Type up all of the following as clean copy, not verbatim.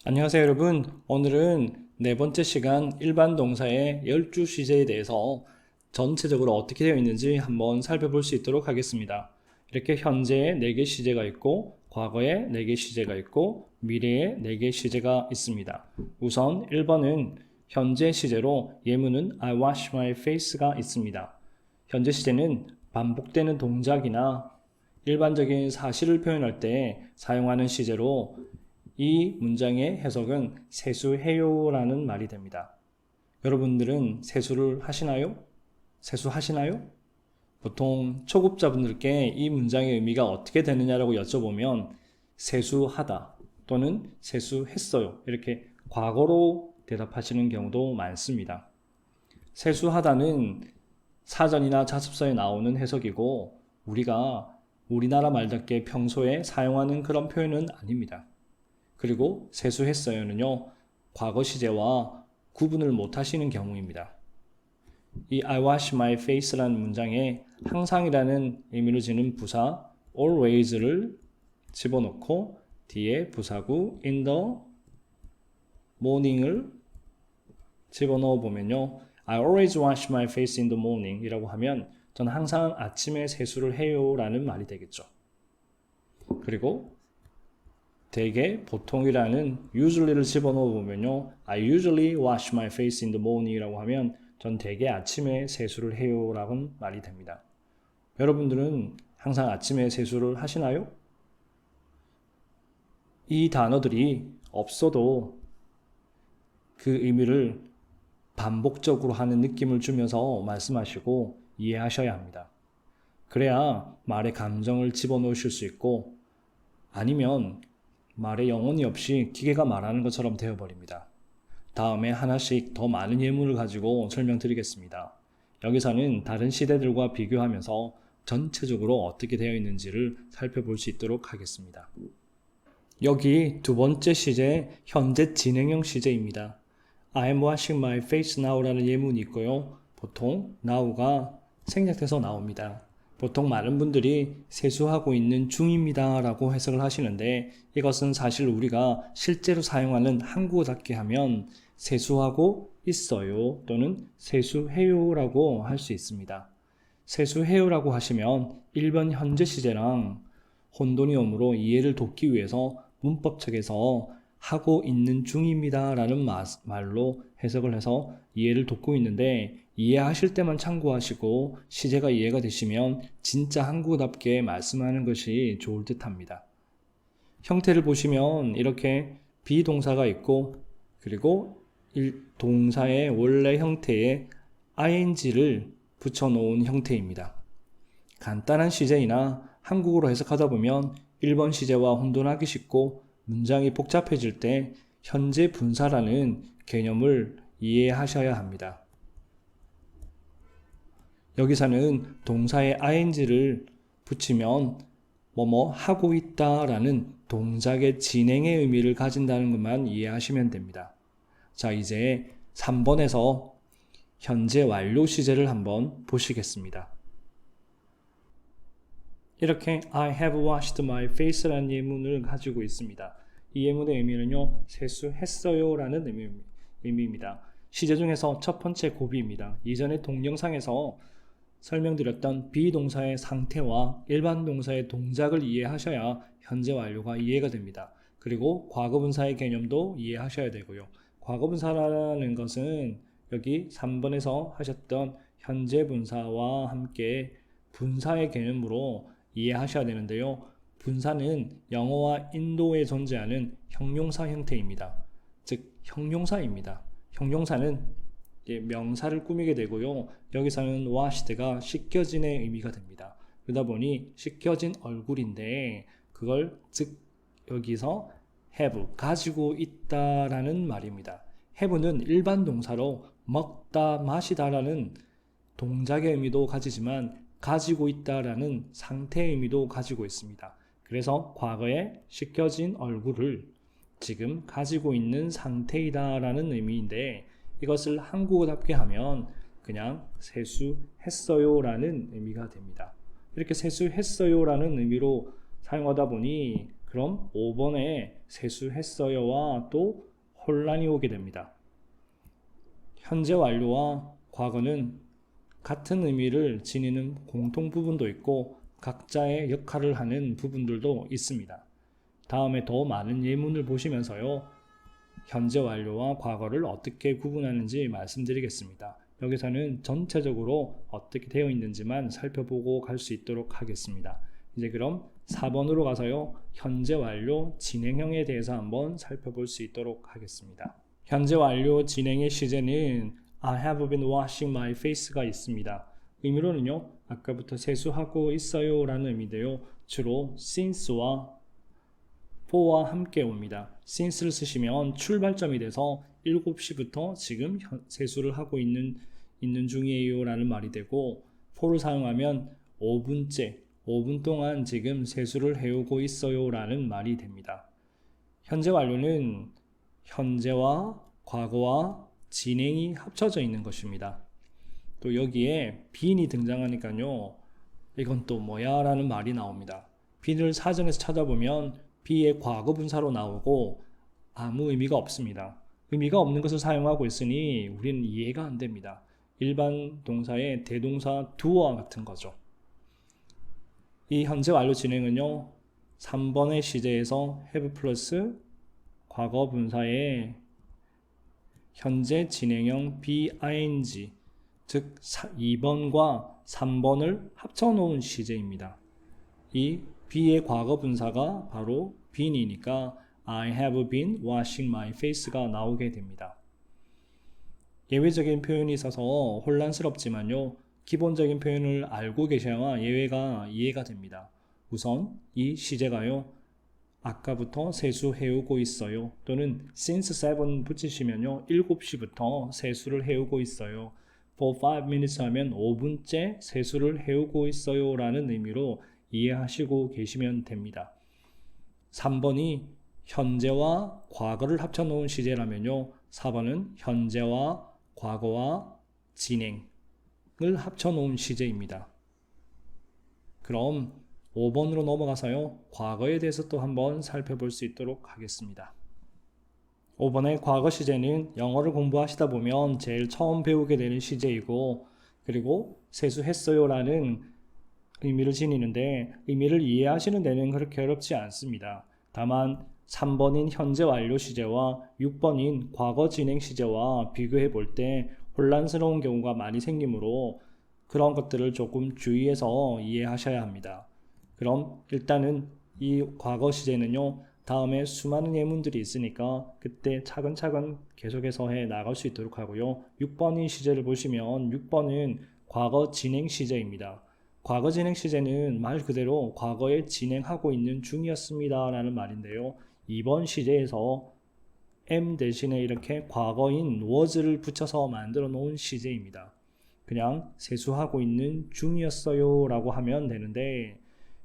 안녕하세요 여러분. 오늘은 네 번째 시간 일반 동사의 열주 시제에 대해서 전체적으로 어떻게 되어 있는지 한번 살펴볼 수 있도록 하겠습니다. 이렇게 현재에 4개 시제가 있고 과거에 4개 시제가 있고 미래에 4개 시제가 있습니다. 우선 1번은 현재 시제로 예문은 I wash my face가 있습니다. 현재 시제는 반복되는 동작이나 일반적인 사실을 표현할 때 사용하는 시제로 이 문장의 해석은 세수해요라는 말이 됩니다. 여러분들은 세수를 하시나요? 세수하시나요? 보통 초급자분들께 이 문장의 의미가 어떻게 되느냐라고 여쭤보면 세수하다 또는 세수했어요. 이렇게 과거로 대답하시는 경우도 많습니다. 세수하다는 사전이나 자습서에 나오는 해석이고 우리가 우리나라 말답게 평소에 사용하는 그런 표현은 아닙니다. 그리고 세수했어요는요, 과거 시제와 구분을 못 하시는 경우입니다. 이 I wash my face라는 문장에 항상이라는 의미를 지닌 부사 always를 집어넣고 뒤에 부사구 in the morning을 집어넣어 보면요, I always wash my face in the morning 이라고 하면 저는 항상 아침에 세수를 해요 라는 말이 되겠죠. 그리고 대개 보통이라는 usually를 집어넣어 보면요, I usually wash my face in the morning 이라고 하면 전 대개 아침에 세수를 해요 라는 말이 됩니다. 여러분들은 항상 아침에 세수를 하시나요? 이 단어들이 없어도 그 의미를 반복적으로 하는 느낌을 주면서 말씀하시고 이해하셔야 합니다. 그래야 말에 감정을 집어넣으실 수 있고 아니면 말에 영혼이 없이 기계가 말하는 것처럼 되어버립니다. 다음에 하나씩 더 많은 예문을 가지고 설명드리겠습니다. 여기서는 다른 시대들과 비교하면서 전체적으로 어떻게 되어 있는지를 살펴볼 수 있도록 하겠습니다. 여기 두 번째 시제, 현재 진행형 시제입니다. I am washing my face now라는 예문이 있고요. 보통 now가 생략돼서 나옵니다. 보통 많은 분들이 세수하고 있는 중입니다 라고 해석을 하시는데 이것은 사실 우리가 실제로 사용하는 한국어답게 하면 세수하고 있어요 또는 세수해요 라고 할 수 있습니다. 세수해요 라고 하시면 1번 현재 시제랑 혼돈이 오므로 이해를 돕기 위해서 문법책에서 하고 있는 중입니다 라는 말로 해석을 해서 이해를 돕고 있는데 이해하실 때만 참고하시고 시제가 이해가 되시면 진짜 한국어답게 말씀하는 것이 좋을 듯 합니다. 형태를 보시면 이렇게 비동사가 있고 그리고 동사의 원래 형태에 ing를 붙여놓은 형태입니다. 간단한 시제이나 한국어로 해석하다 보면 1번 시제와 혼돈하기 쉽고 문장이 복잡해질 때 현재 분사라는 개념을 이해하셔야 합니다. 여기서는 동사에 ing를 붙이면 뭐뭐 하고 있다 라는 동작의 진행의 의미를 가진다는 것만 이해하시면 됩니다. 자, 이제 3번에서 현재 완료 시제를 한번 보시겠습니다. 이렇게 I have washed my face라는 예문을 가지고 있습니다. 이 예문의 의미는요, 세수했어요 라는 의미입니다. 시제 중에서 첫 번째 고비입니다. 이전에 동영상에서 설명드렸던 비동사의 상태와 일반 동사의 동작을 이해하셔야 현재 완료가 이해가 됩니다. 그리고 과거분사의 개념도 이해하셔야 되고요. 과거분사라는 것은 여기 3번에서 하셨던 현재 분사와 함께 분사의 개념으로 이해하셔야 되는데요. 분사는 영어와 인도에 존재하는 형용사 형태입니다. 즉 형용사입니다. 형용사는 명사를 꾸미게 되고요. 여기서는 washed가 씻겨진의 의미가 됩니다. 그러다 보니 씻겨진 얼굴인데 그걸 즉 여기서 have, 가지고 있다라는 말입니다. have는 일반 동사로 먹다, 마시다라는 동작의 의미도 가지지만 가지고 있다라는 상태의 의미도 가지고 있습니다. 그래서 과거에 씻겨진 얼굴을 지금 가지고 있는 상태이다라는 의미인데 이것을 한국어답게 하면 그냥 세수했어요 라는 의미가 됩니다. 이렇게 세수했어요 라는 의미로 사용하다 보니 그럼 5번에 세수했어요와 또 혼란이 오게 됩니다. 현재 완료와 과거는 같은 의미를 지니는 공통 부분도 있고 각자의 역할을 하는 부분들도 있습니다. 다음에 더 많은 예문을 보시면서요, 현재 완료와 과거를 어떻게 구분하는지 말씀드리겠습니다. 여기서는 전체적으로 어떻게 되어 있는지만 살펴보고 갈 수 있도록 하겠습니다. 이제 그럼 4번으로 가서요, 현재 완료 진행형에 대해서 한번 살펴볼 수 있도록 하겠습니다. 현재 완료 진행의 시제는 I have been washing my face가 있습니다. 의미로는요, 아까부터 세수하고 있어요 라는 의미인데요, 주로 since와 for와 함께 옵니다. since를 쓰시면 출발점이 돼서 7시부터 지금 세수를 하고 있는 중이에요 라는 말이 되고, for를 사용하면 5분 동안 지금 세수를 해오고 있어요 라는 말이 됩니다. 현재 완료는 현재와 과거와 진행이 합쳐져 있는 것입니다. 또 여기에 being이 등장하니까요, 이건 또 뭐야 라는 말이 나옵니다. being을 사전에서 찾아보면 be의 과거 분사로 나오고 아무 의미가 없습니다. 의미가 없는 것을 사용하고 있으니 우리는 이해가 안 됩니다. 일반 동사의 대동사 do와 같은 거죠. 이 현재 완료 진행은요, 3번의 시제에서 have 플러스 과거 분사의 현재 진행형 being, 즉 2번과 3번을 합쳐놓은 시제입니다. 이 be의 과거 분사가 바로 been이니까 I have been washing my face가 나오게 됩니다. 예외적인 표현이 있어서 혼란스럽지만요, 기본적인 표현을 알고 계셔야 예외가 이해가 됩니다. 우선 이 시제가요, 아까부터 세수해오고 있어요, 또는 since 7 붙이시면요 7시부터 세수를 해오고 있어요, for 5 minutes 하면 5분째 세수를 해오고 있어요 라는 의미로 이해하시고 계시면 됩니다. 3번이 현재와 과거를 합쳐놓은 시제라면요, 4번은 현재와 과거와 진행을 합쳐놓은 시제입니다. 그럼 5번으로 넘어가서요, 과거에 대해서 또 한번 살펴볼 수 있도록 하겠습니다. 5번의 과거 시제는 영어를 공부하시다 보면 제일 처음 배우게 되는 시제이고, 그리고 세수했어요 라는 의미를 지니는데 의미를 이해하시는 데는 그렇게 어렵지 않습니다. 다만 3번인 현재 완료 시제와 6번인 과거 진행 시제와 비교해 볼 때 혼란스러운 경우가 많이 생기므로 그런 것들을 조금 주의해서 이해하셔야 합니다. 그럼 일단은 이 과거 시제는요, 다음에 수많은 예문들이 있으니까 그때 차근차근 계속해서 해 나갈 수 있도록 하고요. 6번인 시제를 보시면 6번은 과거 진행 시제입니다. 과거 진행 시제는 말 그대로 과거에 진행하고 있는 중이었습니다 라는 말인데요, 이번 시제에서 am 대신에 이렇게 과거인 was를 붙여서 만들어 놓은 시제입니다. 그냥 세수하고 있는 중이었어요 라고 하면 되는데,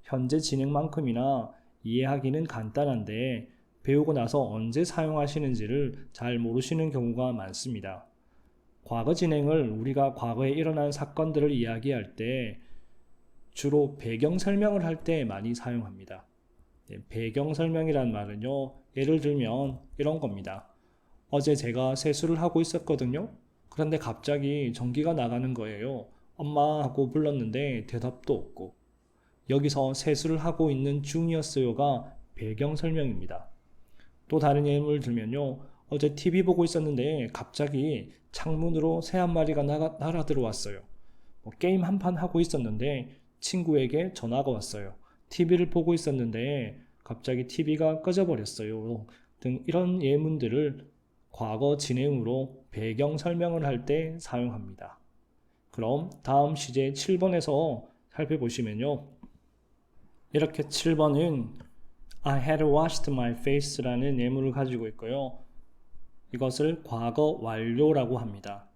현재 진행만큼이나 이해하기는 간단한데 배우고 나서 언제 사용하시는지를 잘 모르시는 경우가 많습니다. 과거 진행을 우리가 과거에 일어난 사건들을 이야기할 때 주로 배경 설명을 할 때 많이 사용합니다. 배경 설명이란 말은요, 예를 들면 이런 겁니다. 어제 제가 세수를 하고 있었거든요. 그런데 갑자기 전기가 나가는 거예요. 엄마 하고 불렀는데 대답도 없고. 여기서 세수를 하고 있는 중이었어요가 배경 설명입니다. 또 다른 예를 들면요, 어제 TV 보고 있었는데 갑자기 창문으로 새 한 마리가 날아 들어왔어요. 게임 한 판 하고 있었는데 친구에게 전화가 왔어요. TV를 보고 있었는데 갑자기 TV가 꺼져버렸어요. 등 이런 예문들을 과거 진행으로 배경 설명을 할 때 사용합니다. 그럼 다음 시제 7번에서 살펴보시면요, 이렇게 7번은 I had washed my face라는 예문을 가지고 있고요, 이것을 과거 완료라고 합니다.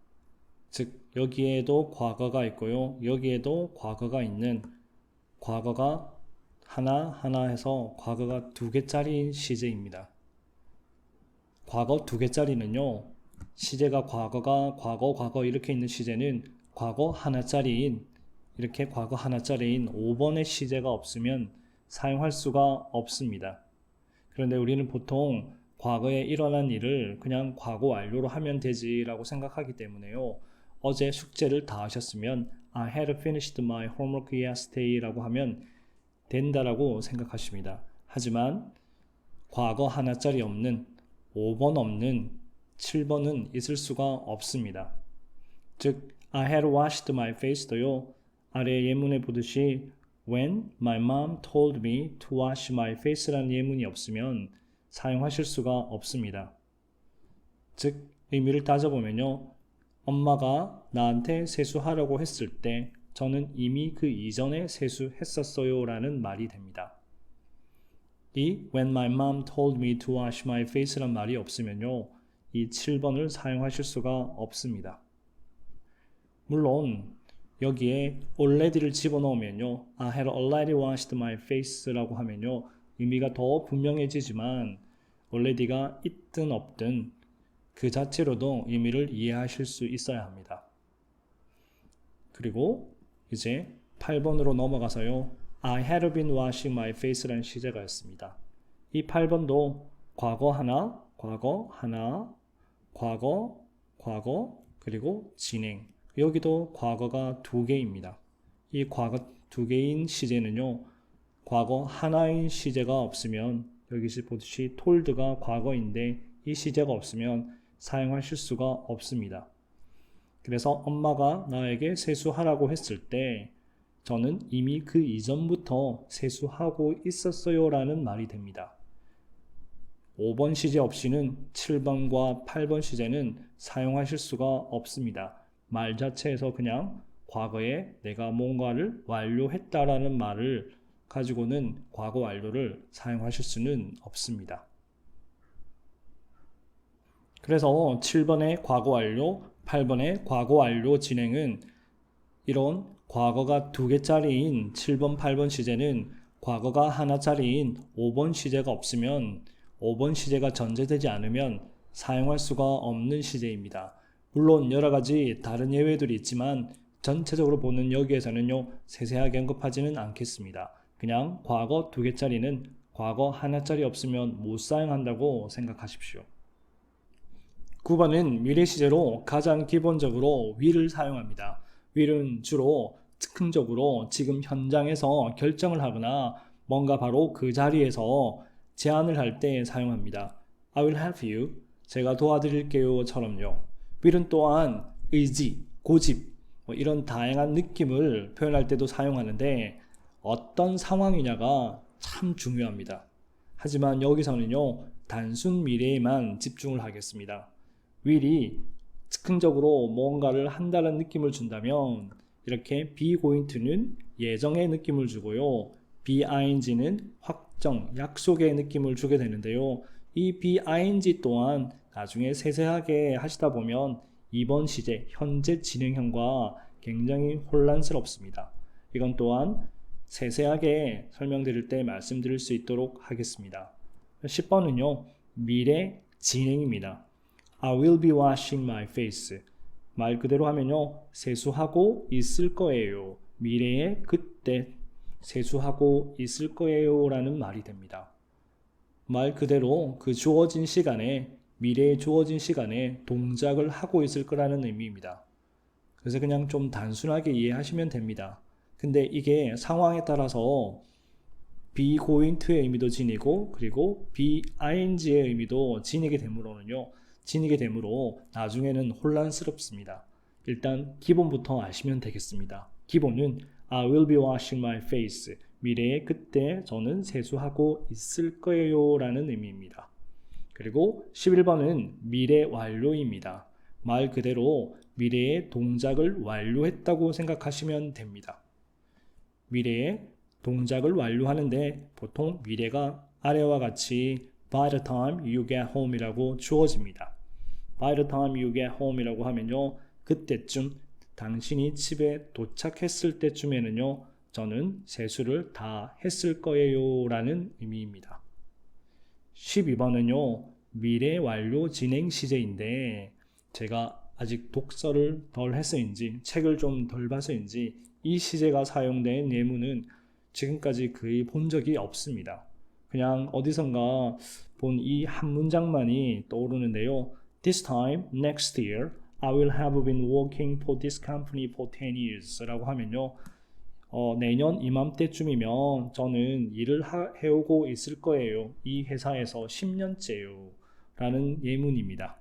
즉 여기에도 과거가 있고요, 여기에도 과거가 있는, 과거가 하나 해서 과거가 2개짜리인 시제입니다. 과거 2개짜리는요, 시제가 과거가 과거 이렇게 있는 시제는 과거 하나짜리인, 이렇게 과거 하나짜리인 5번의 시제가 없으면 사용할 수가 없습니다. 그런데 우리는 보통 과거에 일어난 일을 그냥 과거 완료로 하면 되지라고 생각하기 때문에요. 어제 숙제를 다 하셨으면 I had finished my homework yesterday라고 하면 된다라고 생각하십니다. 하지만 과거 하나짜리 없는 5번 없는 7번은 있을 수가 없습니다. 즉 I had washed my face도요. 아래 예문에 보듯이 When my mom told me to wash my face라는 예문이 없으면 사용하실 수가 없습니다. 즉 의미를 따져보면요. 엄마가 나한테 세수하라고 했을 때 저는 이미 그 이전에 세수했었어요 라는 말이 됩니다. 이 When my mom told me to wash my face란 말이 없으면요. 이 7번을 사용하실 수가 없습니다. 물론 여기에 already를 집어넣으면요. I had already washed my face라고 하면요. 의미가 더 분명해지지만 already가 있든 없든 그 자체로도 의미를 이해하실 수 있어야 합니다. 그리고 이제 8번으로 넘어가서요. I had been washing my face라는 시제가 있습니다. 이 8번도 과거 하나, 과거 하나, 과거, 그리고 진행. 여기도 과거가 2개입니다. 이 과거 2개인 시제는요. 과거 하나인 시제가 없으면 여기 보듯이 told가 과거인데 이 시제가 없으면 사용하실 수가 없습니다. 그래서 엄마가 나에게 세수하라고 했을 때 저는 이미 그 이전부터 세수하고 있었어요 라는 말이 됩니다. 5번 시제 없이는 7번과 8번 시제는 사용하실 수가 없습니다. 말 자체에서 그냥 과거에 내가 뭔가를 완료했다라는 말을 가지고는 과거 완료를 사용하실 수는 없습니다. 그래서 7번의 과거 완료, 8번의 과거 완료 진행은 이런 과거가 2개짜리인 7번, 8번 시제는 과거가 하나짜리인 5번 시제가 없으면 5번 시제가 전제되지 않으면 사용할 수가 없는 시제입니다. 물론 여러 가지 다른 예외들이 있지만 전체적으로 보는 여기에서는요 세세하게 언급하지는 않겠습니다. 그냥 과거 2개짜리는 과거 하나짜리 없으면 못 사용한다고 생각하십시오. 9번은 미래 시제로 가장 기본적으로 will을 사용합니다. will은 주로 즉흥적으로 지금 현장에서 결정을 하거나 뭔가 바로 그 자리에서 제안을 할 때 사용합니다. I will help you. 제가 도와드릴게요 처럼요. will은 또한 의지, 고집 이런 다양한 느낌을 표현할 때도 사용하는데 어떤 상황이냐가 참 중요합니다. 하지만 여기서는요 단순 미래에만 집중을 하겠습니다. will이 즉흥적으로 뭔가를 한다는 느낌을 준다면 이렇게 be going to는 예정의 느낌을 주고요. be ing는 확정, 약속의 느낌을 주게 되는데요. 이 be ing 또한 나중에 세세하게 하시다 보면 이번 시제, 현재 진행형과 굉장히 혼란스럽습니다. 이건 또한 세세하게 설명드릴 때 말씀드릴 수 있도록 하겠습니다. 10번은요. 미래 진행입니다. I will be washing my face. 말 그대로 하면요. 세수하고 있을 거예요. 미래에 그때 세수하고 있을 거예요 라는 말이 됩니다. 말 그대로 그 주어진 시간에 미래에 주어진 시간에 동작을 하고 있을 거라는 의미입니다. 그래서 그냥 좀 단순하게 이해하시면 됩니다. 근데 이게 상황에 따라서 be going to의 의미도 지니고 그리고 be ing의 의미도 지니게 되므로 나중에는 혼란스럽습니다. 일단 기본부터 아시면 되겠습니다. 기본은 I will be washing my face. 미래에 그때 저는 세수하고 있을 거예요 라는 의미입니다. 그리고 11번은 미래 완료입니다. 말 그대로 미래의 동작을 완료했다고 생각하시면 됩니다. 미래의 동작을 완료하는데 보통 미래가 아래와 같이 by the time you get home 이라고 주어집니다. by the time you get home 이라고 하면요. 그때쯤 당신이 집에 도착했을 때쯤에는요. 저는 세수를 다 했을 거예요 라는 의미입니다. 12번은요. 미래 완료 진행 시제인데 제가 아직 독서를 덜 해서인지 책을 좀 덜 봐서인지 이 시제가 사용된 예문은 지금까지 거의 본 적이 없습니다. 그냥 어디선가 본 이 한 문장만이 떠오르는데요. This time next year I will have been working for this company for 10 years 라고 하면요. 내년 이맘때쯤이면 저는 일을 해오고 있을 거예요. 이 회사에서 10년째요. 라는 예문입니다.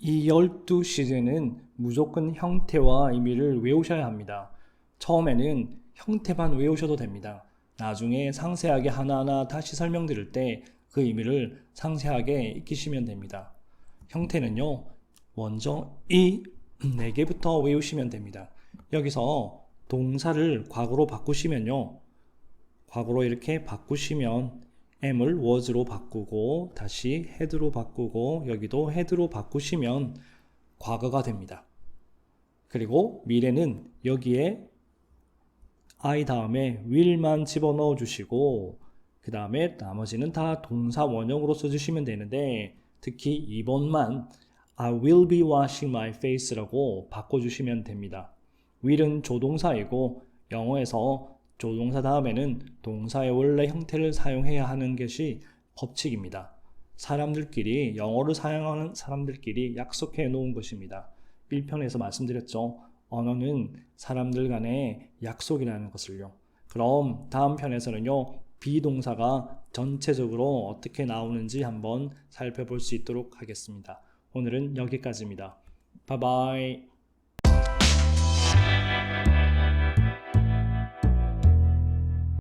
이 12시즌은 무조건 형태와 의미를 외우셔야 합니다. 처음에는 형태만 외우셔도 됩니다. 나중에 상세하게 하나하나 다시 설명드릴 때 그 의미를 상세하게 익히시면 됩니다. 형태는요, 먼저 이 4개부터 외우시면 됩니다. 여기서 동사를 과거로 바꾸시면요, 과거로 이렇게 바꾸시면 am을 was로 바꾸고 다시 had로 바꾸고 여기도 had로 바꾸시면 과거가 됩니다. 그리고 미래는 여기에 I 다음에 will만 집어넣어 주시고 그 다음에 나머지는 다 동사 원형으로 써주시면 되는데 특히 2번만 I will be washing my face라고 바꿔주시면 됩니다. will은 조동사이고 영어에서 조동사 다음에는 동사의 원래 형태를 사용해야 하는 것이 법칙입니다. 사람들끼리, 영어를 사용하는 사람들끼리 약속해 놓은 것입니다. 1편에서 말씀드렸죠. 언어는 사람들 간의 약속이라는 것을요. 그럼 다음 편에서는요, 비동사가 전체적으로 어떻게 나오는지 한번 살펴볼 수 있도록 하겠습니다. 오늘은 여기까지입니다. 바이바이.